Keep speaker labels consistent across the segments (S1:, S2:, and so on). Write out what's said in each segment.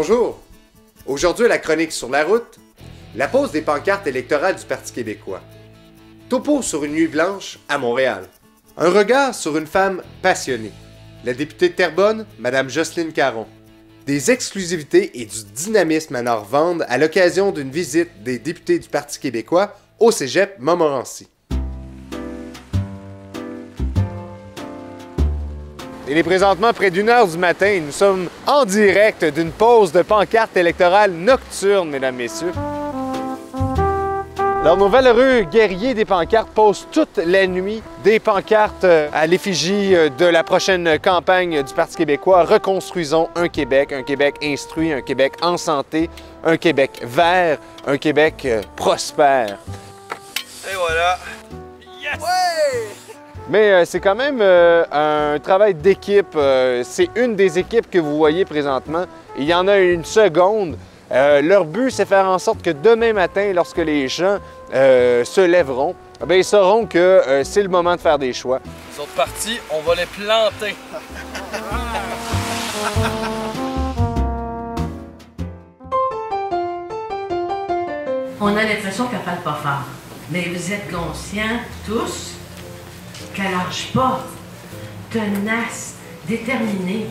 S1: Bonjour! Aujourd'hui à la chronique sur la route, la pose des pancartes électorales du Parti québécois. Topo sur une nuit blanche à Montréal. Un regard sur une femme passionnée. La députée de Terrebonne, Mme Jocelyne Caron. Des exclusivités et du dynamisme à Nord-Vendre à l'occasion d'une visite des députés du Parti québécois au cégep Montmorency. Il est présentement près d'1h du matin. Nous sommes en direct d'une pose de pancartes électorales nocturne, mesdames, messieurs. Alors, nos valeureux guerriers des pancartes posent toute la nuit des pancartes à l'effigie de la prochaine campagne du Parti québécois. Reconstruisons un Québec instruit, un Québec en santé, un Québec vert, un Québec prospère.
S2: Et voilà! Yes! Ouais!
S1: Mais c'est quand même un travail d'équipe. C'est une des équipes que vous voyez présentement. Il y en a une seconde. Leur but, c'est faire en sorte que demain matin, lorsque les gens se lèveront, bien, ils sauront que c'est le moment de faire des choix.
S2: Les autres partis, on va les planter.
S3: On a l'impression qu'elle parle pas fort. Mais vous êtes conscients, tous, qu'elle lâche pas, tenace, déterminée,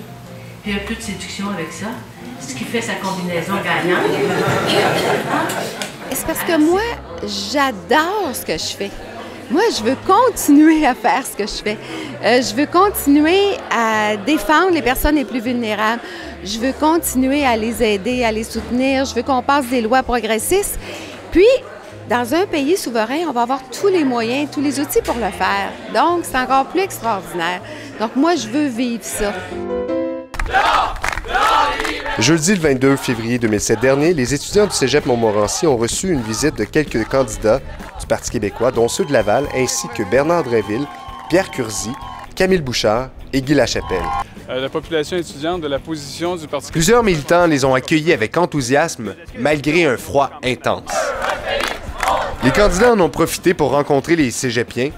S3: puis un peu de séduction avec ça, ce qui fait sa combinaison gagnante.
S4: C'est parce que moi, j'adore ce que je fais. Moi, je veux continuer à faire ce que je fais. Je veux continuer à défendre les personnes les plus vulnérables. Je veux continuer à les aider, à les soutenir. Je veux qu'on passe des lois progressistes. Puis, dans un pays souverain, on va avoir tous les moyens, tous les outils pour le faire. Donc, c'est encore plus extraordinaire. Donc, moi, je veux vivre ça.
S1: Jeudi le 22 février 2007 dernier, les étudiants du cégep Montmorency ont reçu une visite de quelques candidats du Parti québécois, dont ceux de Laval, ainsi que Bernard Drinville, Pierre Curzi, Camille Bouchard et Guy Lachapelle.
S5: La population étudiante de la position du Parti québécois.
S1: Plusieurs militants les ont accueillis avec enthousiasme, malgré un froid intense. Les candidats en ont profité pour rencontrer les cégepiens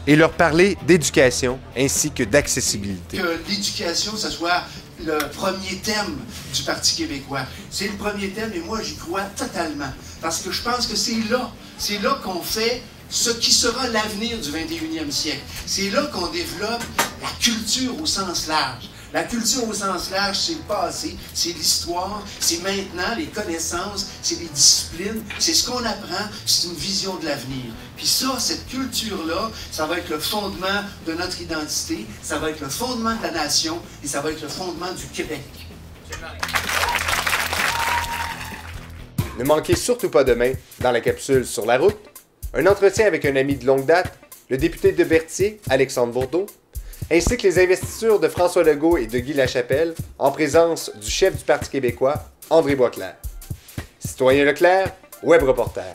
S1: et leur parler d'éducation ainsi que d'accessibilité.
S6: Que l'éducation, ce soit le premier thème du Parti québécois. C'est le premier thème et moi, j'y crois totalement. Parce que je pense que c'est là qu'on fait ce qui sera l'avenir du 21e siècle. C'est là qu'on développe la culture au sens large. La culture au sens large, c'est le passé, c'est l'histoire, c'est maintenant les connaissances, c'est les disciplines, c'est ce qu'on apprend, c'est une vision de l'avenir. Puis ça, cette culture-là, ça va être le fondement de notre identité, ça va être le fondement de la nation et ça va être le fondement du Québec.
S1: Ne manquez surtout pas demain, dans la capsule Sur la route, un entretien avec un ami de longue date, le député de Berthier, Alexandre Bourdeau, ainsi que les investitures de François Legault et de Guy Lachapelle, en présence du chef du Parti québécois, André Boisclair. Citoyen Leclerc, Web Reporter.